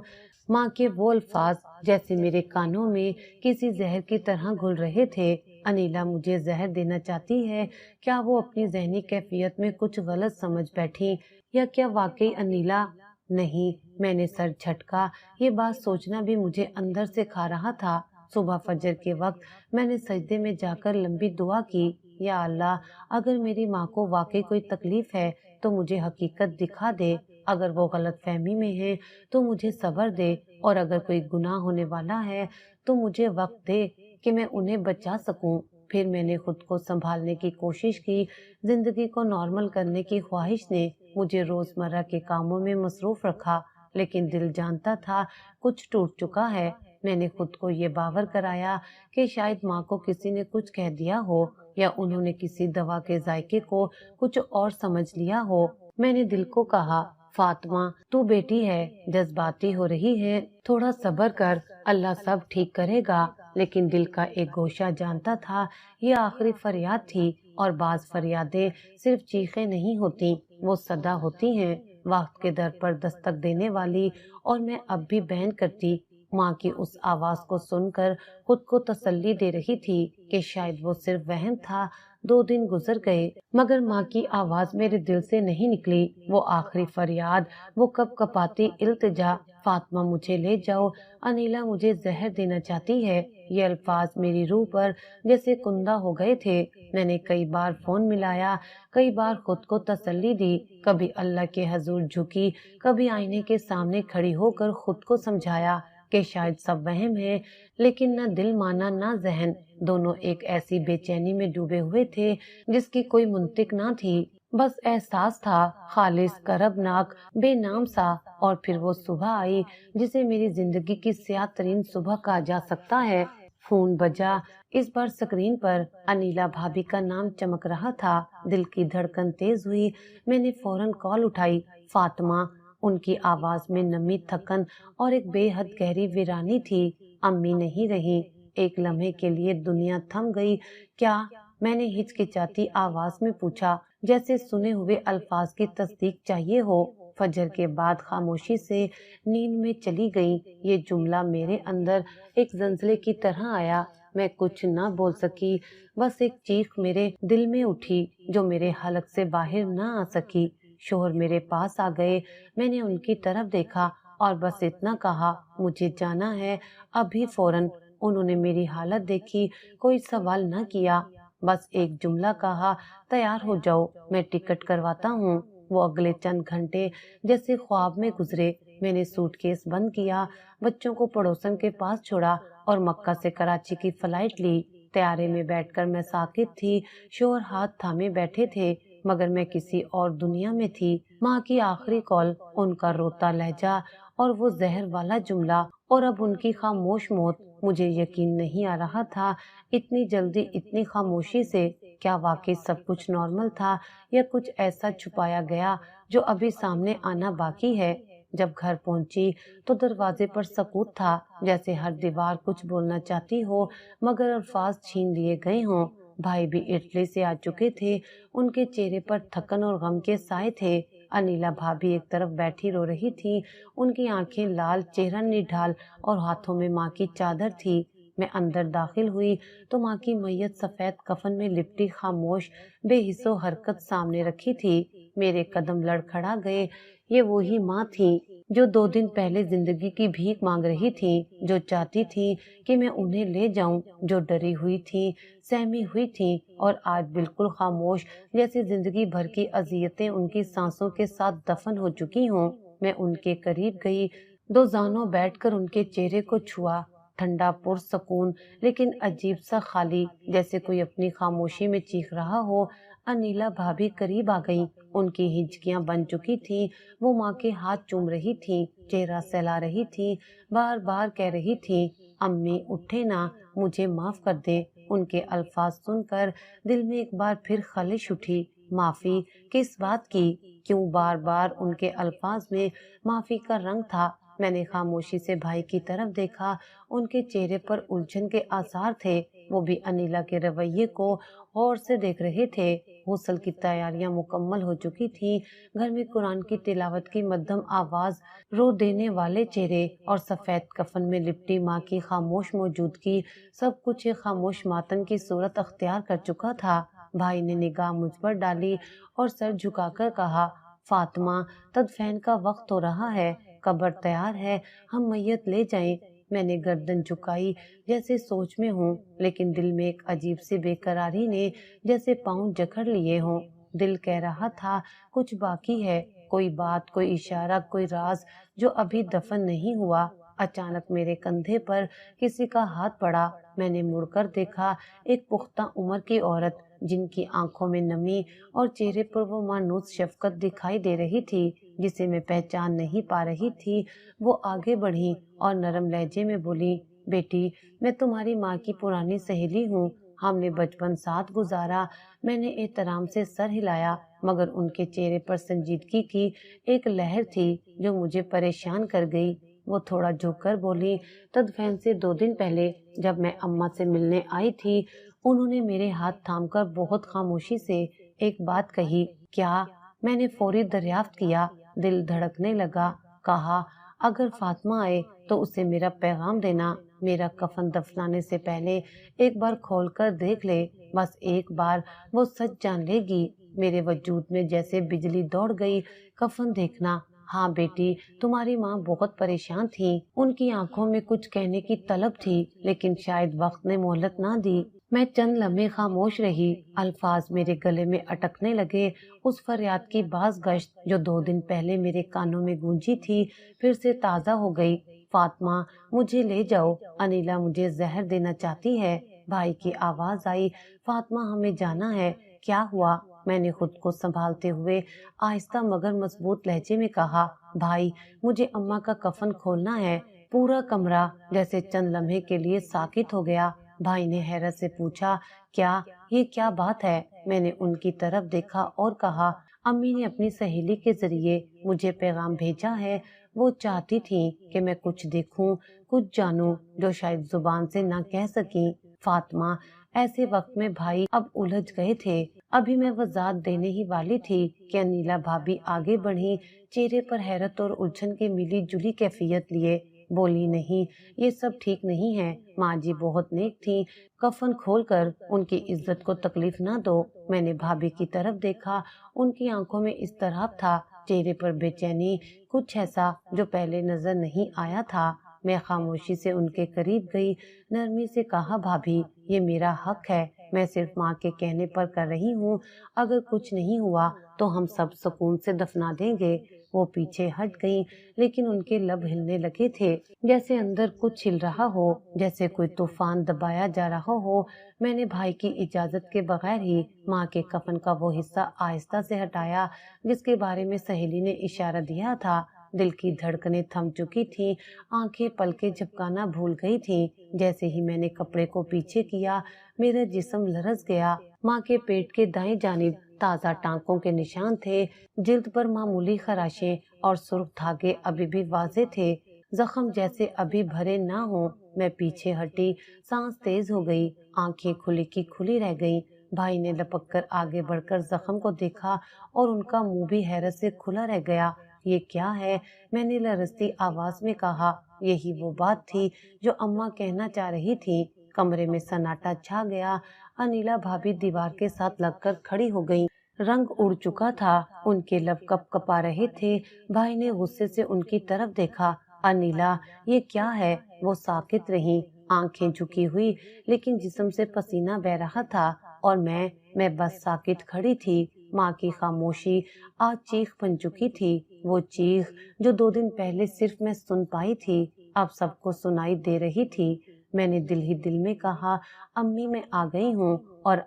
ماں کے وہ الفاظ جیسے میرے کانوں میں کسی زہر کی طرح گھل رہے تھے، انیلا مجھے زہر دینا چاہتی ہے۔ کیا وہ اپنی ذہنی کیفیت میں کچھ غلط سمجھ بیٹھی، یا کیا واقعی انیلا؟ نہیں، میں نے سر جھٹکا۔ یہ بات سوچنا بھی مجھے اندر سے کھا رہا تھا۔ صبح فجر کے وقت میں نے سجدے میں جا کر لمبی دعا کی، یا اللہ اگر میری ماں کو واقعی کوئی تکلیف ہے تو مجھے حقیقت دکھا دے، اگر وہ غلط فہمی میں ہے تو مجھے صبر دے، اور اگر کوئی گناہ ہونے والا ہے تو مجھے وقت دے کہ میں انہیں بچا سکوں۔ پھر میں نے خود کو سنبھالنے کی کوشش کی۔ زندگی کو نارمل کرنے کی خواہش نے مجھے روزمرہ کے کاموں میں مصروف رکھا، لیکن دل جانتا تھا کچھ ٹوٹ چکا ہے۔ میں نے خود کو یہ باور کرایا کہ شاید ماں کو کسی نے کچھ کہہ دیا ہو، یا انہوں نے کسی دوا کے ذائقے کو کچھ اور سمجھ لیا ہو۔ میں نے دل کو کہا، فاطمہ تو بیٹی ہے، جذباتی ہو رہی ہے، تھوڑا صبر کر، اللہ سب ٹھیک کرے گا۔ لیکن دل کا ایک گوشہ جانتا تھا یہ آخری فریاد تھی، اور بعض فریادیں صرف چیخیں نہیں ہوتی، وہ صدا ہوتی ہیں، وقت کے در پر دستک دینے والی۔ اور میں اب بھی بیان کرتی ماں کی اس آواز کو سن کر خود کو تسلی دے رہی تھی کہ شاید وہ صرف وہم تھا۔ 2 دن گزر گئے مگر ماں کی آواز میرے دل سے نہیں نکلی، وہ آخری فریاد، وہ کپ کپاتی التجا، فاطمہ مجھے لے جاؤ، انیلا مجھے زہر دینا چاہتی ہے۔ یہ الفاظ میری روح پر جیسے کندہ ہو گئے تھے۔ میں نے کئی بار فون ملایا، کئی بار خود کو تسلی دی، کبھی اللہ کے حضور جھکی، کبھی آئینے کے سامنے کھڑی ہو کر خود کو سمجھایا کہ شاید سب وہم ہے، لیکن نہ دل مانا نہ ذہن، دونوں ایک ایسی بے چینی میں ڈوبے ہوئے تھے جس کی کوئی منطق نہ تھی، بس احساس تھا، خالص کربناک بے نام سا۔ اور پھر وہ صبح آئی جسے میری زندگی کی سیاہ ترین صبح کہا جا سکتا ہے۔ فون بجا، اس بار سکرین پر انیلا بھابھی کا نام چمک رہا تھا، دل کی دھڑکن تیز ہوئی، میں نے فوراً کال اٹھائی۔ فاطمہ، ان کی آواز میں نمی، تھکن اور ایک بے حد گہری ویرانی تھی۔ امی نہیں رہی۔ ایک لمحے کے لیے دنیا تھم گئی۔ کیا؟ میں نے ہچکچاتی آواز میں پوچھا، جیسے سنے ہوئے الفاظ کی تصدیق چاہیے ہو۔ فجر کے بعد خاموشی سے نیند میں چلی گئی۔ یہ جملہ میرے اندر ایک زلزلے کی طرح آیا، میں کچھ نہ بول سکی، بس ایک چیخ میرے دل میں اٹھی جو میرے حلق سے باہر نہ آ سکی۔ شوہر میرے پاس آ گئے، میں نے ان کی طرف دیکھا اور بس اتنا کہا، مجھے جانا ہے ابھی فوراً۔ انہوں نے میری حالت دیکھی، کوئی سوال نہ کیا، بس ایک جملہ کہا، تیار ہو جاؤ، میں ٹکٹ کرواتا ہوں۔ وہ اگلے چند گھنٹے جیسے خواب میں گزرے۔ میں نے سوٹ کیس بند کیا، بچوں کو پڑوسن کے پاس چھوڑا اور مکہ سے کراچی کی فلائٹ لی۔ طیارے میں بیٹھ کر میں ساکت تھی، شوہر ہاتھ تھامے بیٹھے تھے، مگر میں کسی اور دنیا میں تھی۔ ماں کی آخری کال، ان کا روتا لہجہ اور وہ زہر والا جملہ، اور اب ان کی خاموش موت۔ مجھے یقین نہیں آ رہا تھا، اتنی جلدی، اتنی خاموشی سے۔ کیا واقعی سب کچھ نارمل تھا یا کچھ ایسا چھپایا گیا جو ابھی سامنے آنا باقی ہے؟ جب گھر پہنچی تو دروازے پر سکوت تھا، جیسے ہر دیوار کچھ بولنا چاہتی ہو مگر الفاظ چھین لیے گئے ہوں۔ بھائی بھی اٹلی سے آ چکے تھے، ان کے چہرے پر تھکن اور غم کے سائے تھے۔ انیلا بھابھی ایک طرف بیٹھی رو رہی تھی، ان کی آنکھیں لال، چہرہ نڈھال اور ہاتھوں میں ماں کی چادر تھی۔ میں اندر داخل ہوئی تو ماں کی میت سفید کفن میں لپٹی، خاموش، بے حس و حرکت سامنے رکھی تھی۔ میرے قدم لڑکھڑا گئے۔ یہ وہی ماں تھی جو 2 دن پہلے زندگی کی بھیک مانگ رہی تھی، جو چاہتی تھی کہ میں انہیں لے جاؤں، جو ڈری ہوئی تھی، سہمی ہوئی تھی، اور آج بالکل خاموش، جیسے زندگی بھر کی اذیتیں ان کی سانسوں کے ساتھ دفن ہو چکی ہوں۔ میں ان کے قریب گئی، 2 بیٹھ کر ان کے چہرے کو چھوا، ٹھنڈا، پرسکون، لیکن عجیب سا خالی، جیسے کوئی اپنی خاموشی میں چیخ رہا ہو۔ انیلا بھابھی قریب آ گئیں، ان کی ہچکیاں بن چکی تھیں، وہ ماں کے ہاتھ چوم رہی تھیں، چہرہ سہلا رہی تھیں، بار بار کہہ رہی تھیں، امی اٹھے نا، مجھے معاف کر دیں۔ ان کے الفاظ سن کر دل میں ایک بار پھر خلش اٹھی۔ معافی کس بات کی؟ کیوں بار بار ان کے الفاظ میں معافی کا رنگ تھا؟ میں نے خاموشی سے بھائی کی طرف دیکھا، ان کے چہرے پر الجھن کے آثار تھے، وہ بھی انیلا کے رویے کو غور سے دیکھ رہے تھے۔ غسل کی تیاریاں مکمل ہو چکی تھیں، گھر میں قرآن کی تلاوت کی مدھم آواز، رو دینے والے چہرے اور سفید کفن میں لپٹی ماں کی خاموش موجودگی، سب کچھ ایک خاموش ماتم کی صورت اختیار کر چکا تھا۔ بھائی نے نگاہ مجھ پر ڈالی اور سر جھکا کر کہا، فاطمہ، تدفین کا وقت ہو رہا ہے، قبر تیار ہے، ہم میت لے جائیں۔ میں نے گردن جھکائی، جیسے سوچ میں ہوں، لیکن دل میں ایک عجیب سی بے قراری نے جیسے پاؤں جکڑ لیے ہوں۔ دل کہہ رہا تھا کچھ باقی ہے، کوئی بات، کوئی اشارہ، کوئی راز جو ابھی دفن نہیں ہوا۔ اچانک میرے کندھے پر کسی کا ہاتھ پڑا، میں نے مڑ کر دیکھا، ایک پختہ عمر کی عورت جن کی آنکھوں میں نمی اور چہرے پر وہ مانوس شفقت دکھائی دے رہی تھی جسے میں پہچان نہیں پا رہی تھی۔ وہ آگے بڑھی اور نرم لہجے میں بولی، بیٹی، میں تمہاری ماں کی پرانی سہیلی ہوں، ہم نے بچپن ساتھ گزارا۔ میں نے احترام سے سر ہلایا، مگر ان کے چہرے پر سنجیدگی کی ایک لہر تھی جو مجھے پریشان کر گئی۔ وہ تھوڑا جھک کر بولی، تدفین سے 2 دن پہلے جب میں اماں سے ملنے آئی تھی، انہوں نے میرے ہاتھ تھام کر بہت خاموشی سے ایک بات کہی۔ کیا؟ میں نے فوری دریافت کیا، دل دھڑکنے لگا۔ کہا، اگر فاطمہ آئے تو اسے میرا پیغام دینا، میرا کفن دفنانے سے پہلے ایک بار کھول کر دیکھ لے، بس ایک بار وہ سچ جان لے گی۔ میرے وجود میں جیسے بجلی دوڑ گئی۔ کفن دیکھنا؟ ہاں بیٹی، تمہاری ماں بہت پریشان تھی، ان کی آنکھوں میں کچھ کہنے کی طلب تھی، لیکن شاید وقت نے مہلت نہ دی۔ میں چند لمحے خاموش رہی، الفاظ میرے گلے میں اٹکنے لگے۔ اس فریاد کی باز گشت جو 2 دن پہلے میرے کانوں میں گونجی تھی پھر سے تازہ ہو گئی۔ فاطمہ، مجھے لے جاؤ، انیلا مجھے زہر دینا چاہتی ہے۔ بھائی کی آواز آئی، فاطمہ ہمیں جانا ہے۔ کیا ہوا؟ میں نے خود کو سنبھالتے ہوئے آہستہ مگر مضبوط لہجے میں کہا، بھائی، مجھے اماں کا کفن کھولنا ہے۔ پورا کمرہ جیسے چند لمحے کے لیے ساکت ہو گیا۔ بھائی نے حیرت سے پوچھا، کیا؟ یہ کیا بات ہے؟ میں نے ان کی طرف دیکھا اور کہا، امی نے اپنی سہیلی کے ذریعے مجھے پیغام بھیجا ہے۔ وہ چاہتی تھی کہ میں کچھ دیکھوں، کچھ جانوں جو شاید زبان سے نہ کہہ سکیں۔ فاطمہ، ایسے وقت میں بھائی اب الجھ گئے تھے۔ ابھی میں وضاحت دینے ہی والی تھی کہ انیلا بھابھی آگے بڑھی، چہرے پر حیرت اور الجھن کے ملی جلی کیفیت لیے۔ بولی، نہیں، یہ سب ٹھیک نہیں ہے، ماں جی بہت نیک تھی، کفن کھول کر ان کی عزت کو تکلیف نہ دو۔ میں نے بھابھی کی طرف دیکھا، ان کی آنکھوں میں اضطراب تھا، چہرے پر بے چینی، کچھ ایسا جو پہلے نظر نہیں آیا تھا۔ میں خاموشی سے ان کے قریب گئی، نرمی سے کہا، بھابھی، یہ میرا حق ہے، میں صرف ماں کے کہنے پر کر رہی ہوں، اگر کچھ نہیں ہوا تو ہم سب سکون سے دفنا دیں گے۔ وہ پیچھے ہٹ گئیں، لیکن ان کے لب ہلنے لگے تھے، جیسے اندر کچھ ہل رہا ہو، جیسے کوئی طوفان دبایا جا رہا ہو۔ میں نے بھائی کی اجازت کے بغیر ہی ماں کے کفن کا وہ حصہ آہستہ سے ہٹایا جس کے بارے میں سہیلی نے اشارہ دیا تھا۔ دل کی دھڑکنیں تھم چکی تھیں، آنکھیں پلکیں جھپکانا بھول گئی تھیں۔ جیسے ہی میں نے کپڑے کو پیچھے کیا، میرا جسم لرز گیا۔ ماں کے پیٹ کے دائیں جانب تازہ ٹانکوں کے نشان تھے، جلد پر معمولی خراشیں اور سرخ دھاگے ابھی بھی واضح تھے، زخم جیسے ابھی بھرے نہ ہوں۔ میں پیچھے ہٹی، سانس تیز ہو گئی، آنکھیں کھلی کی کھلی رہ گئیں۔ بھائی نے لپک کر آگے بڑھ کر زخم کو دیکھا اور ان کا منہ بھی حیرت سے کھلا رہ گیا۔ یہ کیا ہے؟ میں نے لرزتی آواز میں کہا۔ یہی وہ بات تھی جو اماں کہنا چاہ رہی تھی۔ کمرے میں سناٹا چھا گیا۔ انیلا بھابھی دیوار کے ساتھ لگ کر کھڑی ہو گئی، رنگ اڑ چکا تھا، ان کے لب کپ کپا رہے تھے۔ بھائی نے غصے سے ان کی طرف دیکھا۔ انیلا، یہ کیا ہے؟ وہ ساکت رہیں، آنکھیں جھکی ہوئی، لیکن جسم سے پسینہ بہہ رہا تھا، اور میں بس ساکت کھڑی تھی۔ ماں کی خاموشی آج چیخ بن چکی تھی، وہ چیخ جو 2 دن پہلے صرف میں سن پائی تھی، اب سب کو سنائی دے رہی تھی۔ میں نے دل ہی دل میں کہا، امی میں آ گئی ہوں، اور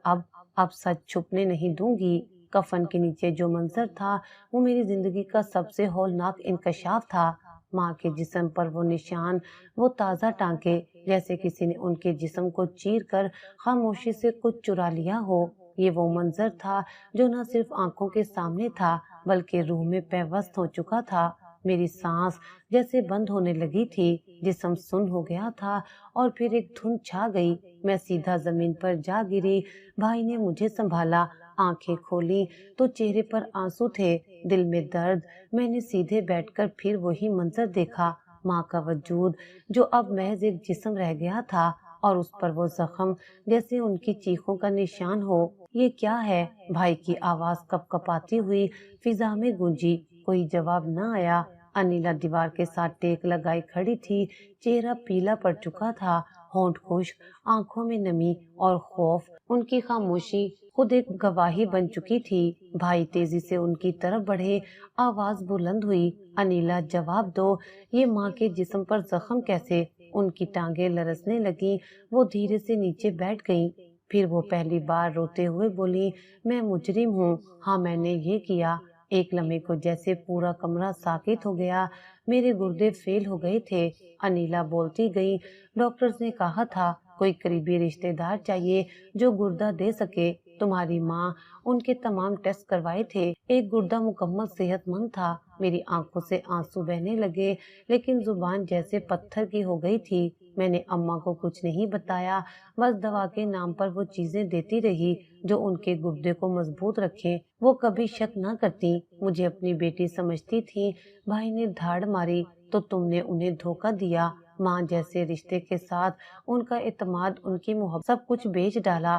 اب سچ چھپنے نہیں دوں گی۔ کفن کے نیچے جو منظر تھا وہ میری زندگی کا سب سے ہولناک انکشاف تھا۔ ماں کے جسم پر وہ نشان، وہ تازہ ٹانکے، جیسے کسی نے ان کے جسم کو چیر کر خاموشی سے کچھ چرا لیا ہو۔ یہ وہ منظر تھا جو نہ صرف آنکھوں کے سامنے تھا بلکہ روح میں پیوست ہو چکا تھا۔ میری سانس جیسے بند ہونے لگی تھی، جسم سن ہو گیا تھا، اور پھر ایک دھند چھا گئی، میں سیدھا زمین پر جا گری۔ بھائی نے مجھے سنبھالا، آنکھیں کھولی تو چہرے پر آنسو تھے، دل میں درد۔ میں نے سیدھے بیٹھ کر پھر وہی منظر دیکھا، ماں کا وجود جو اب محض ایک جسم رہ گیا تھا، اور اس پر وہ زخم جیسے ان کی چیخوں کا نشان ہو۔ یہ کیا ہے؟ بھائی کی آواز کپ کپاتی ہوئی فضا میں گونجی، کوئی جواب نہ آیا۔ انیلا دیوار کے ساتھ ٹیک لگائی کھڑی تھی، چہرہ پیلا پڑ چکا تھا، ہونٹ خشک، آنکھوں میں نمی اور خوف۔ ان کی خاموشی خود ایک گواہی بن چکی تھی۔ بھائی تیزی سے ان کی طرف بڑھے، آواز بلند ہوئی، انیلا جواب دو، یہ ماں کے جسم پر زخم کیسے؟ ان کی ٹانگیں لرزنے لگیں، وہ دھیرے سے نیچے بیٹھ گئیں۔ پھر وہ پہلی بار روتے ہوئے بولی، میں مجرم ہوں، ہاں میں نے یہ کیا۔ ایک لمحے کو جیسے پورا کمرہ ساکت ہو گیا، میرے گردے فیل ہو گئے تھے۔ انیلا بولتی گئی، ڈاکٹرز نے کہا تھا کوئی قریبی رشتہ دار چاہیے جو گردہ دے سکے۔ تمہاری ماں، ان کے تمام ٹیسٹ کروائے تھے، ایک گردہ مکمل صحت مند تھا، میری آنکھوں سے آنسو بہنے لگے، لیکن زبان جیسے پتھر کی ہو گئی تھی۔ میں نے اماں کو کچھ نہیں بتایا، بس دوا کے نام پر وہ چیزیں دیتی رہی جو ان کے گردے کو مضبوط رکھیں۔ وہ کبھی شک نہ کرتی، مجھے اپنی بیٹی سمجھتی تھی۔ بھائی نے دھاڑ ماری تو تم نے انہیں دھوکہ دیا، ماں جیسے رشتے کے ساتھ ان کا اعتماد، ان کی محبت، سب کچھ بیچ ڈالا۔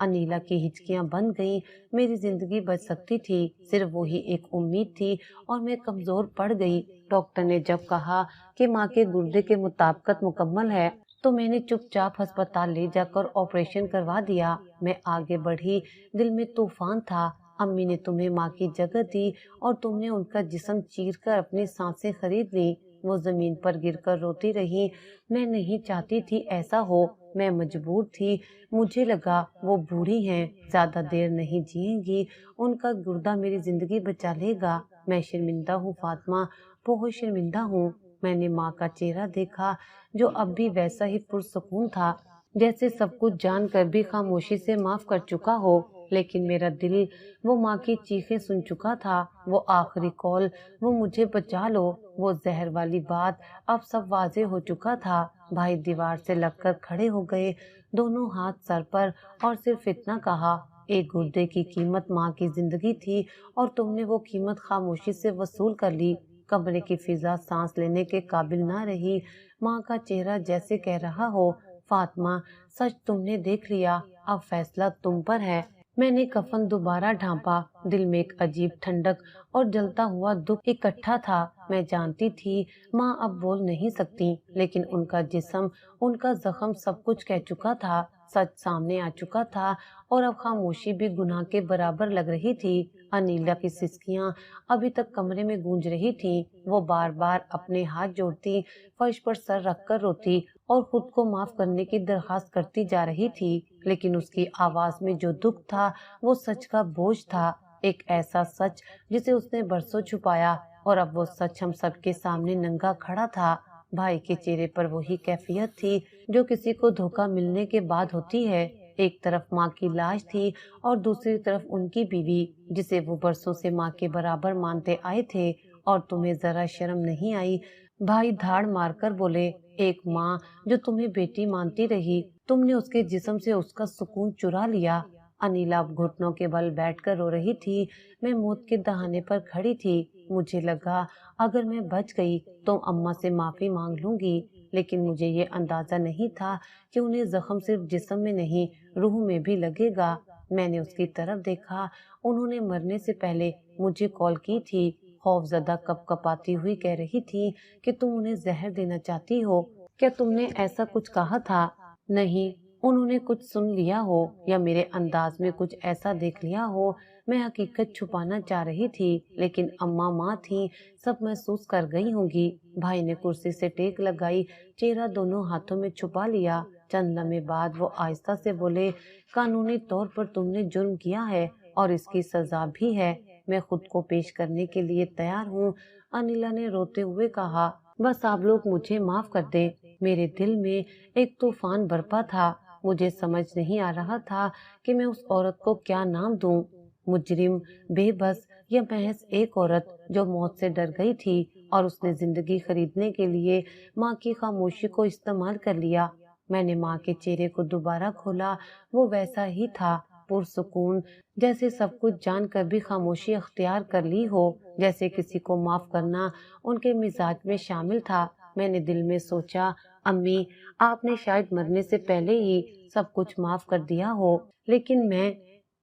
انیلا کی ہچکیاں بند گئیں۔ میری زندگی بچ سکتی تھی، صرف وہی ایک امید تھی، اور میں کمزور پڑ گئی۔ ڈاکٹر نے جب کہا کہ ماں کے گردے کے مطابقت مکمل ہے تو میں نے چپ چاپ ہسپتال لے جا کر آپریشن کروا دیا۔ میں آگے بڑھی، دل میں طوفان تھا۔ امی نے تمہیں ماں کی جگہ دی اور تم نے ان کا جسم چیر کر اپنی سانسیں خرید لی۔ وہ زمین پر گر کر روتی رہی۔ میں نہیں چاہتی تھی ایسا ہو، میں مجبور تھی۔ مجھے لگا وہ بوڑھی ہیں، زیادہ دیر نہیں جئیں گی، ان کا گردہ میری زندگی بچا لے گا۔ میں شرمندہ ہوں فاطمہ، بہت شرمندہ ہوں۔ میں نے ماں کا چہرہ دیکھا جو اب بھی ویسا ہی پرسکون تھا، جیسے سب کچھ جان کر بھی خاموشی سے معاف کر چکا ہو، لیکن میرا دل وہ ماں کی چیخیں سن چکا تھا، وہ آخری کال، وہ مجھے بچا لو، وہ زہر والی بات۔ اب سب واضح ہو چکا تھا۔ بھائی دیوار سے لگ کر کھڑے ہو گئے، دونوں ہاتھ سر پر، اور صرف اتنا کہا، ایک گردے کی قیمت ماں کی زندگی تھی اور تم نے وہ قیمت خاموشی سے وصول کر لی۔ کمرے کی فضا سانس لینے کے قابل نہ رہی۔ ماں کا چہرہ جیسے کہہ رہا ہو، فاطمہ سچ تم نے دیکھ لیا، اب فیصلہ تم پر ہے۔ میں نے کفن دوبارہ ڈھانپا، دل میں ایک عجیب ٹھنڈک اور جلتا ہوا دکھ اکٹھا تھا۔ میں جانتی تھی ماں اب بول نہیں سکتی، لیکن ان کا جسم، ان کا زخم سب کچھ کہہ چکا تھا، سچ سامنے آ چکا تھا، اور اب خاموشی بھی گناہ کے برابر لگ رہی تھی۔ انیلا کی سسکیاں ابھی تک کمرے میں گونج رہی تھیں، وہ بار بار اپنے ہاتھ جوڑتی، فرش پر سر رکھ کر روتی اور خود کو معاف کرنے کی درخواست کرتی جا رہی تھی، لیکن اس کی آواز میں جو دکھ تھا وہ سچ کا بوجھ تھا، ایک ایسا سچ جسے اس نے برسوں چھپایا، اور اب وہ سچ ہم سب کے سامنے ننگا کھڑا تھا۔ بھائی کے چہرے پر وہی کیفیت تھی جو کسی کو دھوکہ ملنے کے بعد ہوتی ہے۔ ایک طرف ماں کی لاش تھی اور دوسری طرف ان کی بیوی، جسے وہ برسوں سے ماں کے برابر مانتے آئے تھے، اور تمہیں ذرا شرم نہیں آئی؟ بھائی دھاڑ مار کر بولے، ایک ماں جو تمہیں بیٹی مانتی رہی، تم نے اس کے جسم سے اس کا سکون چرا لیا۔ انیلا اب گھٹنوں کے بل بیٹھ کر رو رہی تھی۔ میں موت کے دہانے پر کھڑی تھی۔ مجھے لگا اگر میں بچ گئی تو اماں سے معافی مانگ لوں گی، لیکن مجھے یہ اندازہ نہیں تھا کہ انہیں زخم صرف جسم میں نہیں، روح میں بھی لگے گا۔ میں نے اس کی طرف دیکھا، انہوں نے مرنے سے پہلے مجھے کال کی تھی، خوف زدہ کپ کپاتی ہوئی کہہ رہی تھی کہ تم انہیں زہر دینا چاہتی ہو، کیا تم نے ایسا کچھ کہا تھا؟ نہیں، انہوں نے کچھ سن لیا ہو یا میرے انداز میں کچھ ایسا دیکھ لیا ہو۔ میں حقیقت چھپانا چاہ رہی تھی، لیکن اماں ماں تھی، سب محسوس کر گئی ہوں گی۔ بھائی نے کرسی سے ٹیک لگائی، چہرہ دونوں ہاتھوں میں چھپا لیا۔ چند لمحے بعد وہ آہستہ سے بولے، قانونی طور پر تم نے جرم کیا ہے اور اس کی سزا بھی ہے، میں خود کو پیش کرنے کے لیے تیار ہوں۔ انیلا نے روتے ہوئے کہا، بس آپ لوگ مجھے معاف کر دیں۔ میرے دل میں ایک طوفان برپا تھا، مجھے سمجھ نہیں آ رہا تھا کہ میں اس عورت کو کیا نام دوں، مجرم، بے بس، یا محض ایک عورت جو موت سے ڈر گئی تھی اور اس نے زندگی خریدنے کے لیے ماں کی خاموشی کو استعمال کر لیا۔ میں نے ماں کے چہرے کو دوبارہ کھولا، وہ ویسا ہی تھا، پرسکون، جیسے سب کچھ جان کر بھی خاموشی اختیار کر لی ہو، جیسے کسی کو معاف کرنا ان کے مزاج میں شامل تھا۔ میں نے دل میں سوچا، امی، آپ نے شاید مرنے سے پہلے ہی سب کچھ معاف کر دیا ہو، لیکن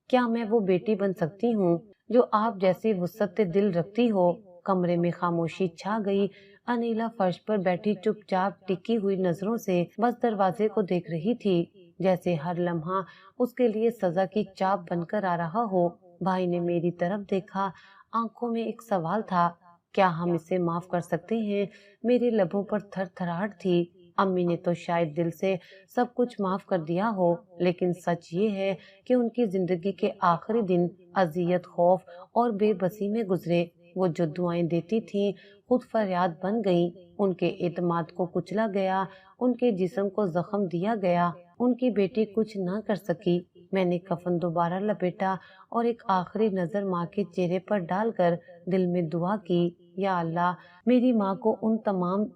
کیا میں وہ بیٹی بن سکتی ہوں جو آپ جیسی وسعت دل رکھتی ہو؟ کمرے میں خاموشی چھا گئی۔ انیلا فرش پر بیٹھی چپ چاپ ٹکی ہوئی نظروں سے بس دروازے کو دیکھ رہی تھی، جیسے ہر لمحہ اس کے لیے سزا کی چاپ بن کر آ رہا ہو۔ بھائی نے میری طرف دیکھا، آنکھوں میں ایک سوال تھا، کیا ہم اسے معاف کر سکتے ہیں؟ میرے لبوں پر تھر تھراہٹ تھی۔ امی نے تو شاید دل سے سب کچھ معاف کر دیا ہو، لیکن سچ یہ ہے کہ ان کی زندگی کے آخری دن اذیت، خوف اور بے بسی میں گزرے۔ وہ جو دعائیں دیتی تھیں خود فریاد بن گئیں، ان کے اعتماد کو کچلا گیا، ان کے جسم کو زخم دیا گیا، ان کی بیٹی کچھ نہ کر سکی۔ میں نے کفن دوبارہ لپیٹا اور ایک آخری نظر ماں کے چہرے پر ڈال کر دل میں دعا کی، یا اللہ میری ماں کو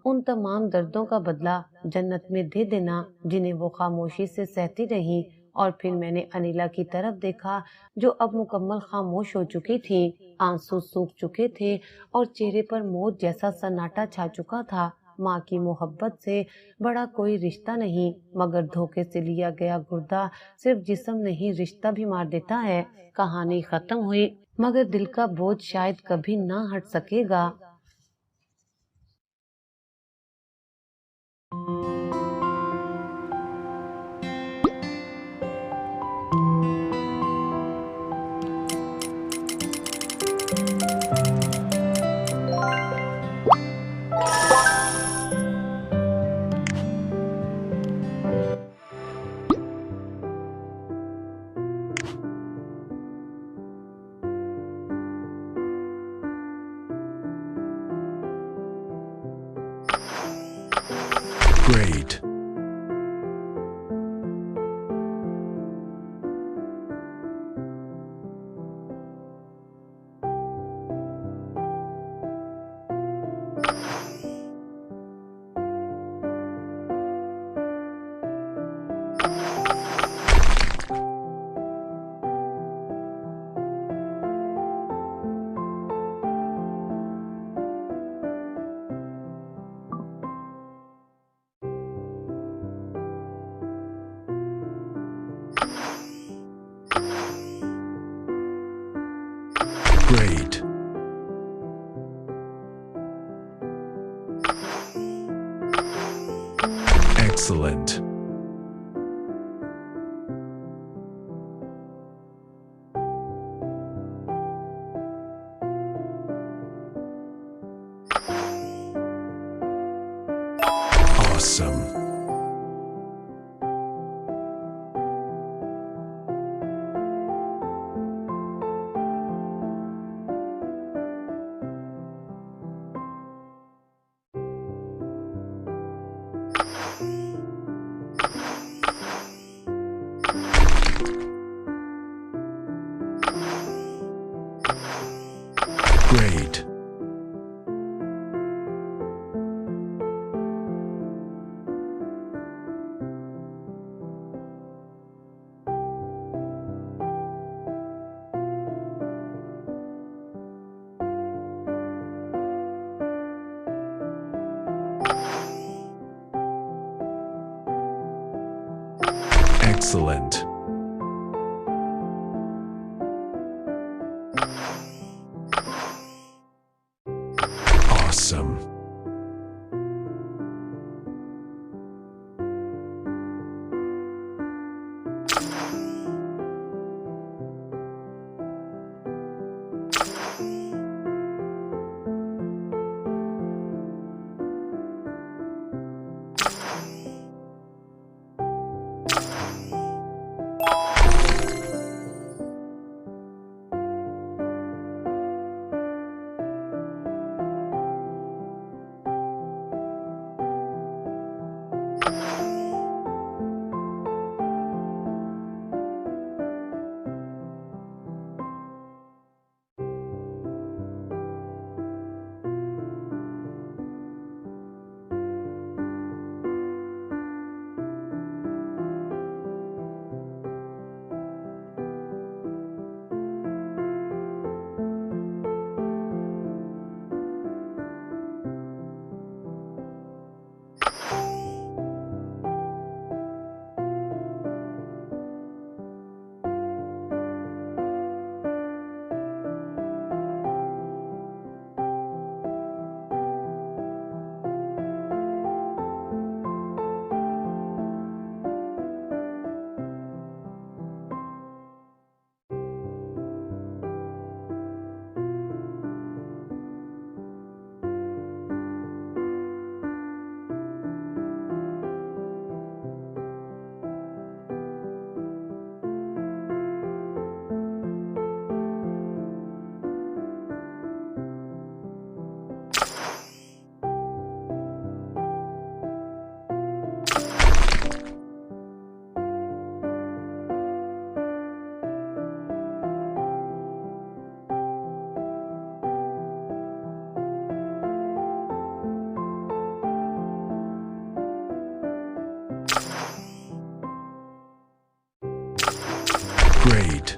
ان تمام دردوں کا بدلہ جنت میں دے دینا جنہیں وہ خاموشی سے سہتی رہی۔ اور پھر میں نے انیلا کی طرف دیکھا جو اب مکمل خاموش ہو چکی تھی، آنسو سوکھ چکے تھے اور چہرے پر موت جیسا سناٹا چھا چکا تھا۔ ماں کی محبت سے بڑا کوئی رشتہ نہیں، مگر دھوکے سے لیا گیا گردہ صرف جسم نہیں رشتہ بھی مار دیتا ہے۔ کہانی ختم ہوئی مگر دل کا بوجھ شاید کبھی نہ ہٹ سکے گا۔ Great. Great. Excellent. Awesome. Great. Excellent. Awesome. Great.